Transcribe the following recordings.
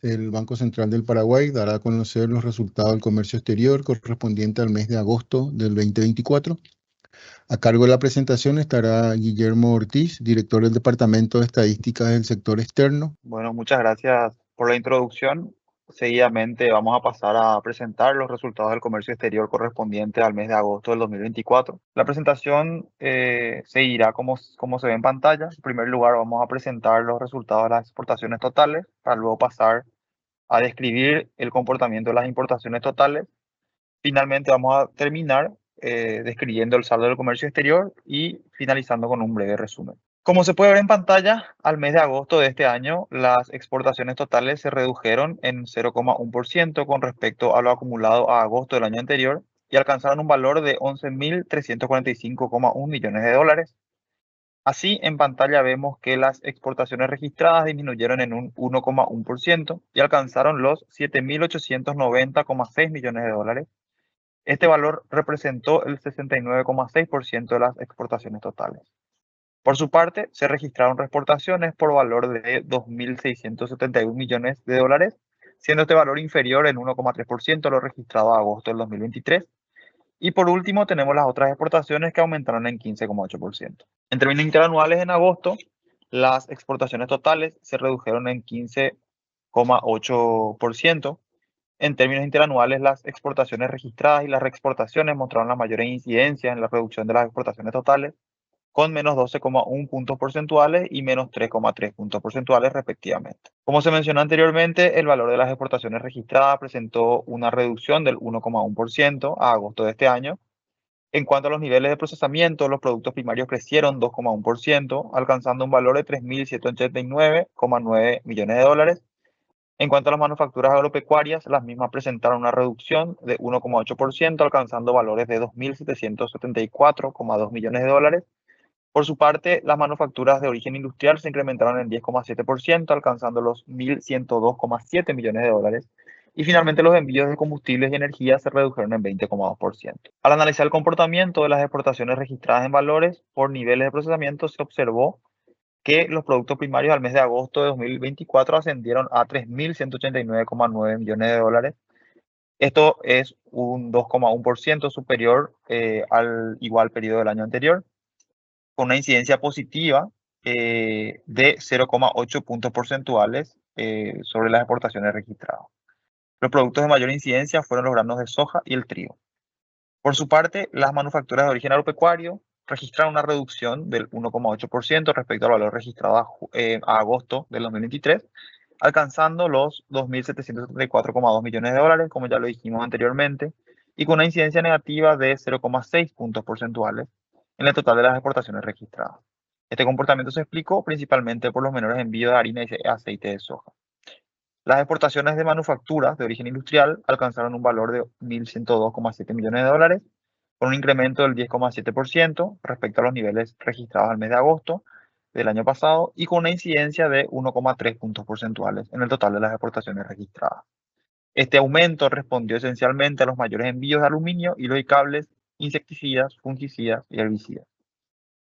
el Banco Central del Paraguay dará a conocer los resultados del comercio exterior correspondiente al mes de agosto del 2024. A cargo de la presentación estará Guillermo Ortiz, director del Departamento de Estadísticas del Sector Externo. Bueno, muchas gracias por la introducción. Seguidamente vamos a pasar a presentar los resultados del comercio exterior correspondiente al mes de agosto del 2024. La presentación seguirá como se ve en pantalla. En primer lugar, vamos a presentar los resultados de las exportaciones totales para luego pasar a describir el comportamiento de las importaciones totales. Finalmente vamos a terminar describiendo el saldo del comercio exterior y finalizando con un breve resumen. Como se puede ver en pantalla, al mes de agosto de este año, las exportaciones totales se redujeron en 0,1% con respecto a lo acumulado a agosto del año anterior y alcanzaron un valor de 11.345,1 millones de dólares. Así, en pantalla vemos que las exportaciones registradas disminuyeron en un 1,1% y alcanzaron los 7.890,6 millones de dólares. Este valor representó el 69,6% de las exportaciones totales. Por su parte, se registraron exportaciones por valor de 2.671 millones de dólares, siendo este valor inferior en 1,3% a lo registrado a agosto del 2023. Y por último, tenemos las otras exportaciones que aumentaron en 15,8%. En términos interanuales, en agosto, las exportaciones totales se redujeron en 15,8%. En términos interanuales, las exportaciones registradas y las reexportaciones mostraron la mayor incidencia en la reducción de las exportaciones totales, con menos 12,1 puntos porcentuales y menos 3,3 puntos porcentuales respectivamente. Como se mencionó anteriormente, el valor de las exportaciones registradas presentó una reducción del 1,1% a agosto de este año. En cuanto a los niveles de procesamiento, los productos primarios crecieron 2,1%, alcanzando un valor de 3.789,9 millones de dólares. En cuanto a las manufacturas agropecuarias, las mismas presentaron una reducción de 1,8%, alcanzando valores de 2.774,2 millones de dólares. Por su parte, las manufacturas de origen industrial se incrementaron en 10,7%, alcanzando los 1.102,7 millones de dólares. Y finalmente, los envíos de combustibles y energía se redujeron en 20,2%. Al analizar el comportamiento de las exportaciones registradas en valores por niveles de procesamiento, se observó que los productos primarios al mes de agosto de 2024 ascendieron a 3.189,9 millones de dólares. Esto es un 2,1% superior al igual periodo del año anterior, con una incidencia positiva de 0,8 puntos porcentuales sobre las exportaciones registradas. Los productos de mayor incidencia fueron los granos de soja y el trigo. Por su parte, las manufacturas de origen agropecuario registraron una reducción del 1,8% respecto al valor registrado a agosto del 2023, alcanzando los 2.774,2 millones de dólares, como ya lo dijimos anteriormente, y con una incidencia negativa de 0,6 puntos porcentuales en el total de las exportaciones registradas. Este comportamiento se explicó principalmente por los menores envíos de harina y aceite de soja. Las exportaciones de manufacturas de origen industrial alcanzaron un valor de 1.102,7 millones de dólares, con un incremento del 10,7% respecto a los niveles registrados al mes de agosto del año pasado y con una incidencia de 1,3 puntos porcentuales en el total de las exportaciones registradas. Este aumento respondió esencialmente a los mayores envíos de aluminio, hilos y cables, insecticidas, fungicidas y herbicidas.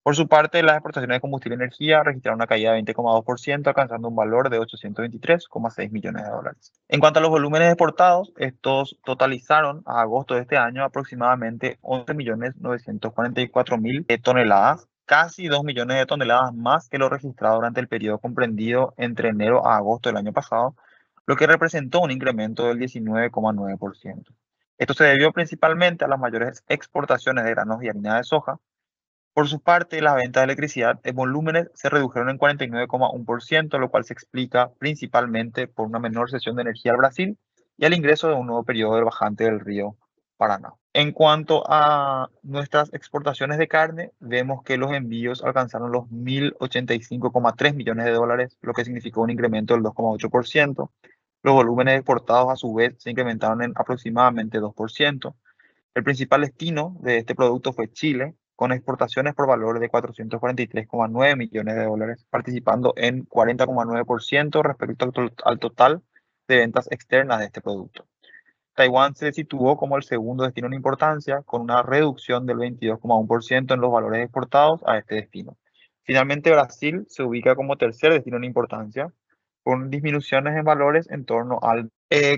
Por su parte, las exportaciones de combustible y energía registraron una caída de 20,2%, alcanzando un valor de 823,6 millones de dólares. En cuanto a los volúmenes exportados, estos totalizaron a agosto de este año aproximadamente 11.944.000 toneladas, casi 2 millones de toneladas más que lo registrado durante el periodo comprendido entre enero a agosto del año pasado, lo que representó un incremento del 19,9%. Esto se debió principalmente a las mayores exportaciones de granos y harina de soja. Por su parte, las ventas de electricidad en volúmenes se redujeron en 49,1%, lo cual se explica principalmente por una menor cesión de energía al Brasil y al ingreso de un nuevo periodo de bajante del río Paraná. En cuanto a nuestras exportaciones de carne, vemos que los envíos alcanzaron los 1.085,3 millones de dólares, lo que significó un incremento del 2,8%. Los volúmenes exportados, a su vez, se incrementaron en aproximadamente 2%. El principal destino de este producto fue Chile, con exportaciones por valor de 443,9 millones de dólares, participando en 40,9% respecto al total de ventas externas de este producto. Taiwán se situó como el segundo destino en importancia, con una reducción del 22,1% en los valores exportados a este destino. Finalmente, Brasil se ubica como tercer destino en importancia, con disminuciones en valores en torno al...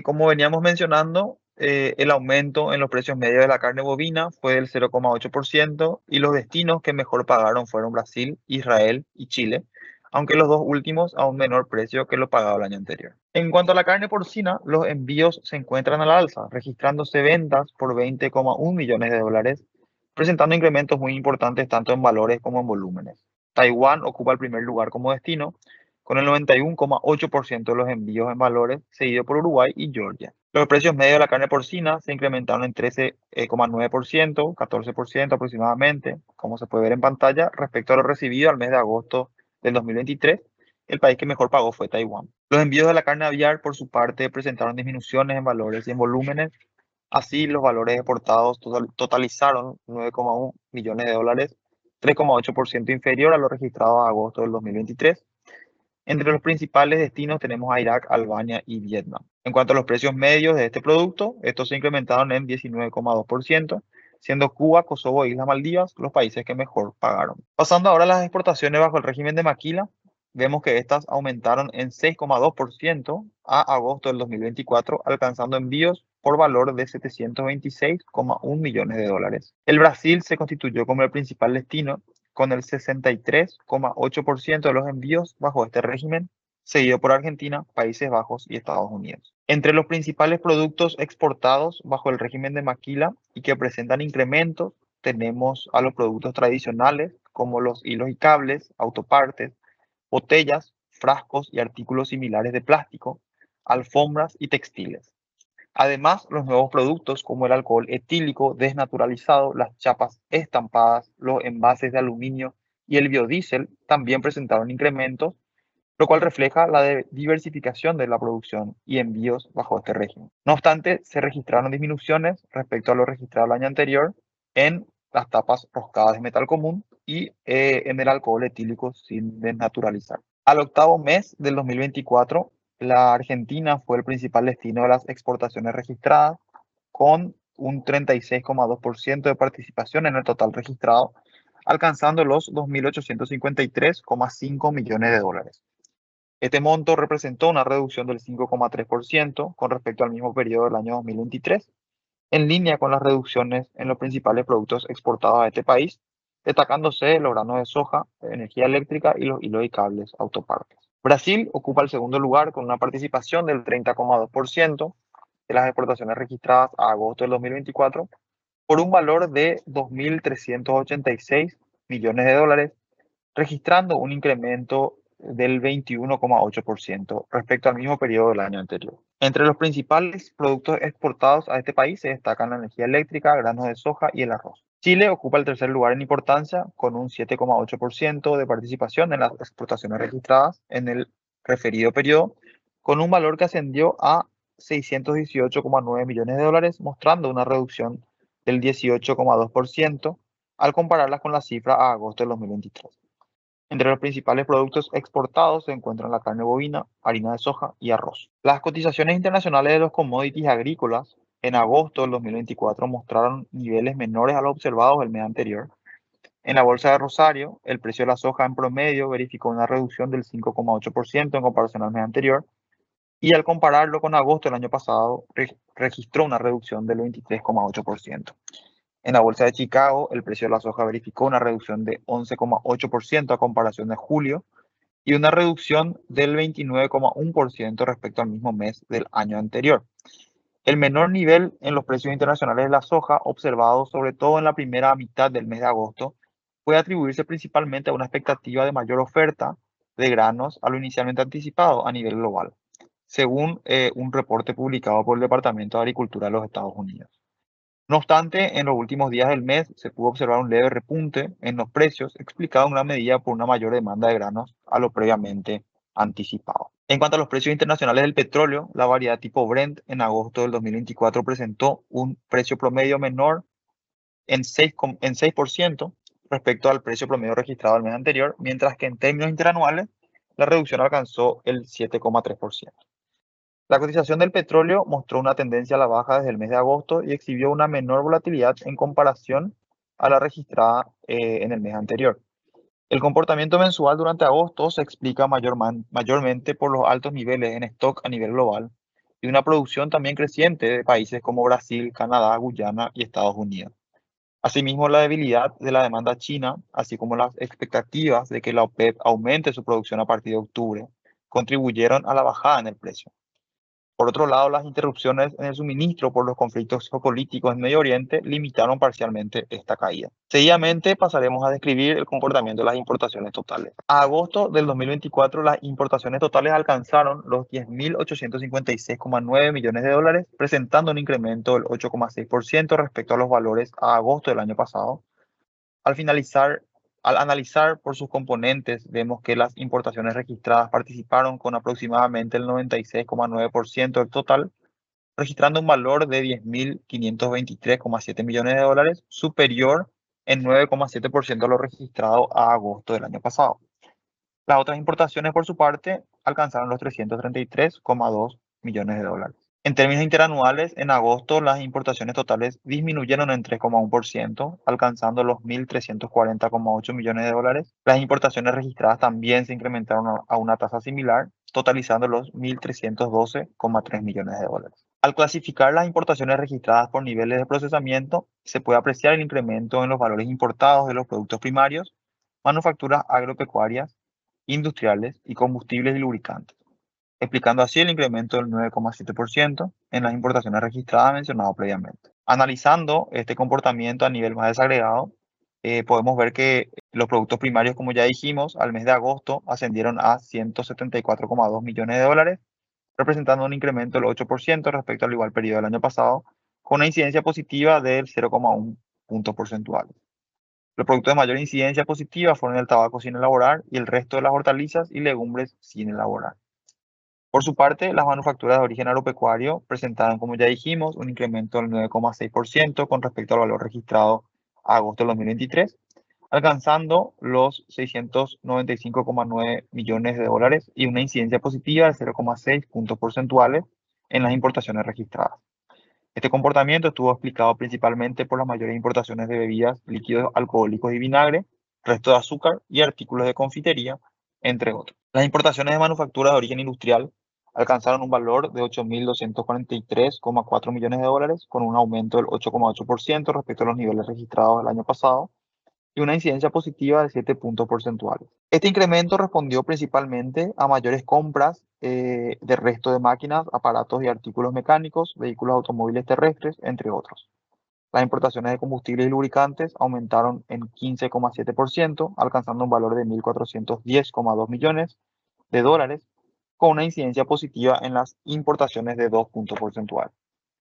como veníamos mencionando, el aumento en los precios medios de la carne bovina fue del 0,8% y los destinos que mejor pagaron fueron Brasil, Israel y Chile, aunque los dos últimos a un menor precio que lo pagado el año anterior. En cuanto a la carne porcina, los envíos se encuentran a la alza, registrándose ventas por 20,1 millones de dólares, presentando incrementos muy importantes tanto en valores como en volúmenes. Taiwán ocupa el primer lugar como destino, con el 91,8% de los envíos en valores, seguido por Uruguay y Georgia. Los precios medios de la carne porcina se incrementaron en 13,9%, 14% aproximadamente, como se puede ver en pantalla, respecto a lo recibido al mes de agosto del 2023. El país que mejor pagó fue Taiwán. Los envíos de la carne aviar, por su parte, presentaron disminuciones en valores y en volúmenes. Así, los valores exportados totalizaron 9,1 millones de dólares, 3,8% inferior a lo registrado a agosto del 2023. Entre los principales destinos tenemos a Irak, Albania y Vietnam. En cuanto a los precios medios de este producto, estos se incrementaron en 19,2%, siendo Cuba, Kosovo e Islas Maldivas los países que mejor pagaron. Pasando ahora a las exportaciones bajo el régimen de maquila, vemos que estas aumentaron en 6,2% a agosto del 2024, alcanzando envíos por valor de 726,1 millones de dólares. El Brasil se constituyó como el principal destino, con el 63,8% de los envíos bajo este régimen, seguido por Argentina, Países Bajos y Estados Unidos. Entre los principales productos exportados bajo el régimen de maquila y que presentan incrementos, tenemos a los productos tradicionales como los hilos y cables, autopartes, botellas, frascos y artículos similares de plástico, alfombras y textiles. Además, los nuevos productos como el alcohol etílico desnaturalizado, las chapas estampadas, los envases de aluminio y el biodiesel también presentaron incrementos, lo cual refleja la diversificación de la producción y envíos bajo este régimen. No obstante, se registraron disminuciones respecto a lo registrado el año anterior en las tapas roscadas de metal común y en el alcohol etílico sin desnaturalizar. Al octavo mes del 2024, la Argentina fue el principal destino de las exportaciones registradas, con un 36,2% de participación en el total registrado, alcanzando los 2.853,5 millones de dólares. Este monto representó una reducción del 5,3% con respecto al mismo periodo del año 2023, en línea con las reducciones en los principales productos exportados a este país, destacándose los granos de soja, energía eléctrica y los hilos y cables autopartes. Brasil ocupa el segundo lugar con una participación del 30,2% de las exportaciones registradas a agosto del 2024 por un valor de 2.386 millones de dólares, registrando un incremento del 21,8% respecto al mismo periodo del año anterior. Entre los principales productos exportados a este país se destacan la energía eléctrica, granos de soja y el arroz. Chile ocupa el tercer lugar en importancia con un 7,8% de participación en las exportaciones registradas en el referido periodo, con un valor que ascendió a 618,9 millones de dólares, mostrando una reducción del 18,2% al compararlas con la cifra a agosto de 2023. Entre los principales productos exportados se encuentran la carne bovina, harina de soja y arroz. Las cotizaciones internacionales de los commodities agrícolas en agosto del 2024 mostraron niveles menores a los observados el mes anterior. En la bolsa de Rosario, el precio de la soja en promedio verificó una reducción del 5,8% en comparación al mes anterior, y al compararlo con agosto del año pasado, registró una reducción del 23,8%. En la bolsa de Chicago, el precio de la soja verificó una reducción de 11,8% a comparación de julio y una reducción del 29,1% respecto al mismo mes del año anterior. El menor nivel en los precios internacionales de la soja, observado sobre todo en la primera mitad del mes de agosto, puede atribuirse principalmente a una expectativa de mayor oferta de granos a lo inicialmente anticipado a nivel global, según un reporte publicado por el Departamento de Agricultura de los Estados Unidos. No obstante, en los últimos días del mes se pudo observar un leve repunte en los precios, explicado en gran medida por una mayor demanda de granos a lo previamente anticipado. En cuanto a los precios internacionales del petróleo, la variedad tipo Brent en agosto del 2024 presentó un precio promedio menor en 6% respecto al precio promedio registrado el mes anterior, mientras que en términos interanuales la reducción alcanzó el 7,3%. La cotización del petróleo mostró una tendencia a la baja desde el mes de agosto y exhibió una menor volatilidad en comparación a la registrada en el mes anterior. El comportamiento mensual durante agosto se explica mayormente por los altos niveles en stock a nivel global y una producción también creciente de países como Brasil, Canadá, Guyana y Estados Unidos. Asimismo, la debilidad de la demanda china, así como las expectativas de que la OPEP aumente su producción a partir de octubre, contribuyeron a la bajada en el precio. Por otro lado, las interrupciones en el suministro por los conflictos geopolíticos en Medio Oriente limitaron parcialmente esta caída. Seguidamente pasaremos a describir el comportamiento de las importaciones totales. A agosto del 2024, las importaciones totales alcanzaron los 10.856,9 millones de dólares, presentando un incremento del 8,6% respecto a los valores a agosto del año pasado. Al analizar por sus componentes, vemos que las importaciones registradas participaron con aproximadamente el 96,9% del total, registrando un valor de 10.523,7 millones de dólares, superior en 9,7% a lo registrado a agosto del año pasado. Las otras importaciones, por su parte, alcanzaron los 333,2 millones de dólares. En términos interanuales, en agosto las importaciones totales disminuyeron en 3,1%, alcanzando los 1.340,8 millones de dólares. Las importaciones registradas también se incrementaron a una tasa similar, totalizando los 1.312,3 millones de dólares. Al clasificar las importaciones registradas por niveles de procesamiento, se puede apreciar el incremento en los valores importados de los productos primarios, manufacturas agropecuarias, industriales y combustibles y lubricantes, explicando así el incremento del 9,7% en las importaciones registradas mencionado previamente. Analizando este comportamiento a nivel más desagregado, podemos ver que los productos primarios, como ya dijimos, al mes de agosto ascendieron a 174,2 millones de dólares, representando un incremento del 8% respecto al igual periodo del año pasado, con una incidencia positiva del 0,1 puntos porcentuales. Los productos de mayor incidencia positiva fueron el tabaco sin elaborar y el resto de las hortalizas y legumbres sin elaborar. Por su parte, las manufacturas de origen agropecuario presentaron, como ya dijimos, un incremento del 9,6% con respecto al valor registrado a agosto del 2023, alcanzando los 695,9 millones de dólares y una incidencia positiva de 0,6 puntos porcentuales en las importaciones registradas. Este comportamiento estuvo explicado principalmente por las mayores importaciones de bebidas, líquidos alcohólicos y vinagre, resto de azúcar y artículos de confitería, entre otros. Las importaciones de manufacturas de origen industrial alcanzaron un valor de 8.243,4 millones de dólares, con un aumento del 8,8% respecto a los niveles registrados el año pasado y una incidencia positiva de 7 puntos porcentuales. Este incremento respondió principalmente a mayores compras de resto de máquinas, aparatos y artículos mecánicos, vehículos automóviles terrestres, entre otros. Las importaciones de combustibles y lubricantes aumentaron en 15,7%, alcanzando un valor de 1.410,2 millones de dólares, con una incidencia positiva en las importaciones de 2 puntos porcentuales.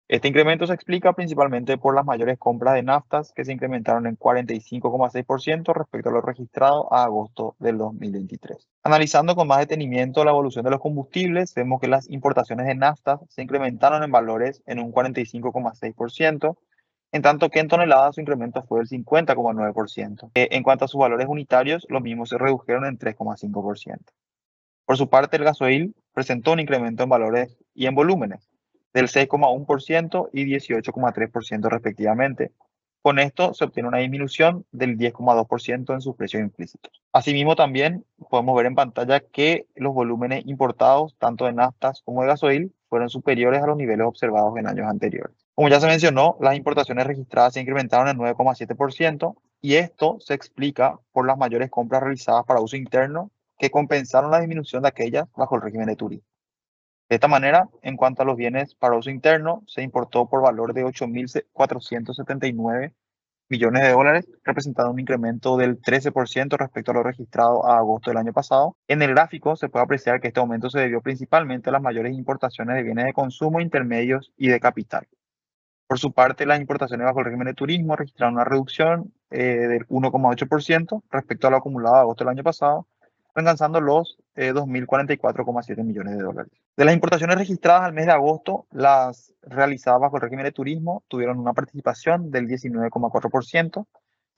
Este incremento se explica principalmente por las mayores compras de naftas, que se incrementaron en 45,6% respecto a lo registrado a agosto del 2023. Analizando con más detenimiento la evolución de los combustibles, vemos que las importaciones de naftas se incrementaron en valores en un 45,6%, en tanto que en toneladas su incremento fue del 50,9%. En cuanto a sus valores unitarios, los mismos se redujeron en 3,5%. Por su parte, el gasoil presentó un incremento en valores y en volúmenes del 6,1% y 18,3% respectivamente. Con esto se obtiene una disminución del 10,2% en sus precios implícitos. Asimismo, también podemos ver en pantalla que los volúmenes importados, tanto de naftas como de gasoil, fueron superiores a los niveles observados en años anteriores. Como ya se mencionó, las importaciones registradas se incrementaron en 9,7% y esto se explica por las mayores compras realizadas para uso interno que compensaron la disminución de aquellas bajo el régimen de turismo. De esta manera, en cuanto a los bienes para uso interno, se importó por valor de 8.479 millones de dólares, representando un incremento del 13% respecto a lo registrado a agosto del año pasado. En el gráfico se puede apreciar que este aumento se debió principalmente a las mayores importaciones de bienes de consumo intermedios y de capital. Por su parte, las importaciones bajo el régimen de turismo registraron una reducción del 1,8% respecto a lo acumulado a agosto del año pasado, alcanzando los 2.044,7 millones de dólares. De las importaciones registradas al mes de agosto, las realizadas bajo el régimen de turismo tuvieron una participación del 19,4%,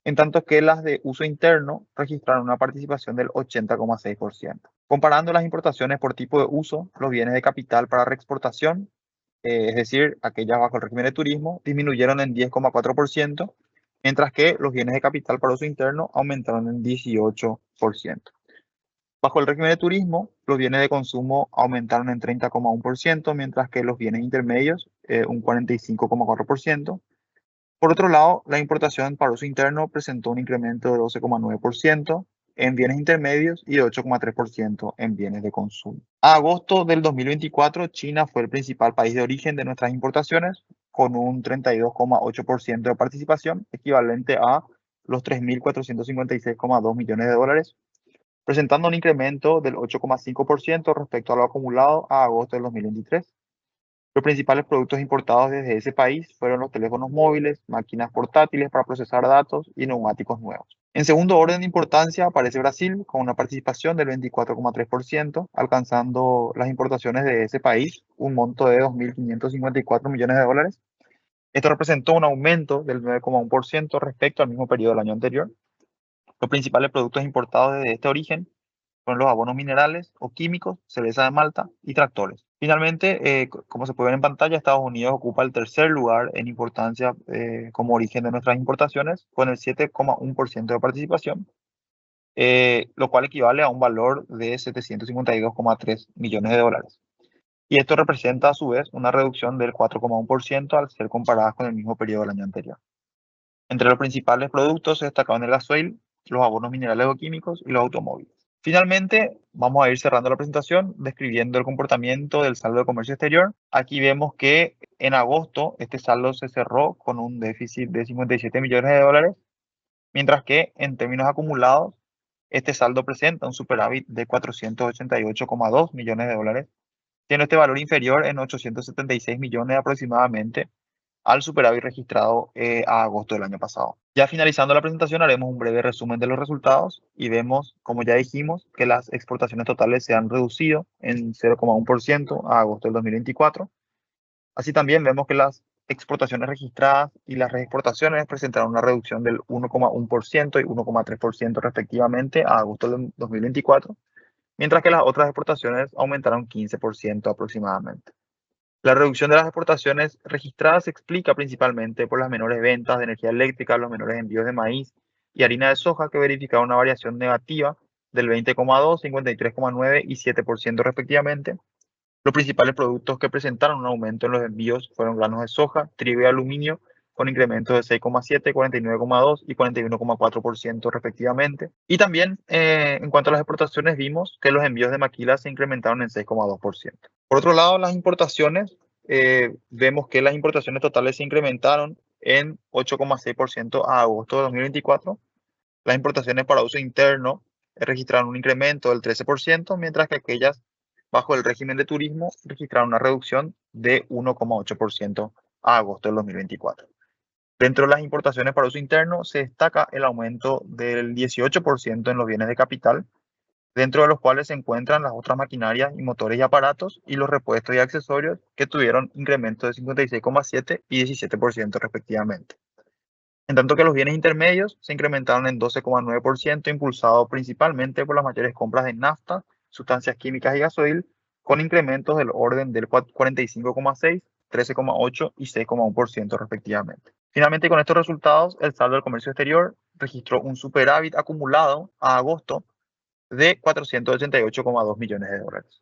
en tanto que las de uso interno registraron una participación del 80,6%. Comparando las importaciones por tipo de uso, los bienes de capital para reexportación, es decir, aquellas bajo el régimen de turismo, disminuyeron en 10,4%, mientras que los bienes de capital para uso interno aumentaron en 18%. Bajo el régimen de turismo, los bienes de consumo aumentaron en 30,1%, mientras que los bienes intermedios un 45,4%. Por otro lado, la importación para uso interno presentó un incremento de 12,9% en bienes intermedios y de 8,3% en bienes de consumo. A agosto del 2024, China fue el principal país de origen de nuestras importaciones, con un 32,8% de participación, equivalente a los 3.456,2 millones de dólares, presentando un incremento del 8,5% respecto a lo acumulado a agosto del 2023. Los principales productos importados desde ese país fueron los teléfonos móviles, máquinas portátiles para procesar datos y neumáticos nuevos. En segundo orden de importancia aparece Brasil, con una participación del 24,3%, alcanzando las importaciones de ese país un monto de 2.554 millones de dólares. Esto representó un aumento del 9,1% respecto al mismo periodo del año anterior. Los principales productos importados desde este origen son los abonos minerales o químicos, cerveza de malta y tractores. Finalmente, como se puede ver en pantalla, Estados Unidos ocupa el tercer lugar en importancia como origen de nuestras importaciones, con el 7,1% de participación, lo cual equivale a un valor de 752,3 millones de dólares. Y esto representa a su vez una reducción del 4,1% al ser comparadas con el mismo periodo del año anterior. Entre los principales productos se destacaban el gasoil, los abonos minerales o químicos y los automóviles. Finalmente, vamos a ir cerrando la presentación describiendo el comportamiento del saldo de comercio exterior. Aquí vemos que en agosto este saldo se cerró con un déficit de 57 millones de dólares, mientras que en términos acumulados este saldo presenta un superávit de 488,2 millones de dólares, siendo este valor inferior en 876 millones aproximadamente al superávit registrado a agosto del año pasado. Ya finalizando la presentación, haremos un breve resumen de los resultados y vemos, como ya dijimos, que las exportaciones totales se han reducido en 0,1% a agosto del 2024. Así también vemos que las exportaciones registradas y las reexportaciones presentaron una reducción del 1,1% y 1,3% respectivamente a agosto del 2024, mientras que las otras exportaciones aumentaron 15% aproximadamente. La reducción de las exportaciones registradas se explica principalmente por las menores ventas de energía eléctrica, los menores envíos de maíz y harina de soja, que verificaron una variación negativa del 20,2, 53,9 y 7% respectivamente. Los principales productos que presentaron un aumento en los envíos fueron granos de soja, trigo y aluminio, con incrementos de 6,7, 49,2 y 41,4% respectivamente. Y también, en cuanto a las exportaciones, vimos que los envíos de maquilas se incrementaron en 6,2%. Por otro lado, las importaciones, vemos que las importaciones totales se incrementaron en 8,6% a agosto de 2024. Las importaciones para uso interno registraron un incremento del 13%, mientras que aquellas bajo el régimen de turismo registraron una reducción de 1,8% a agosto del 2024. Dentro de las importaciones para uso interno se destaca el aumento del 18% en los bienes de capital, dentro de los cuales se encuentran las otras maquinarias y motores y aparatos y los repuestos y accesorios, que tuvieron incrementos de 56,7 y 17% respectivamente. En tanto que los bienes intermedios se incrementaron en 12,9%, impulsado principalmente por las mayores compras de nafta, sustancias químicas y gasoil, con incrementos del orden del 45,6, 13,8 y 6,1% respectivamente. Finalmente, con estos resultados, el saldo del comercio exterior registró un superávit acumulado a agosto de 488,2 millones de dólares.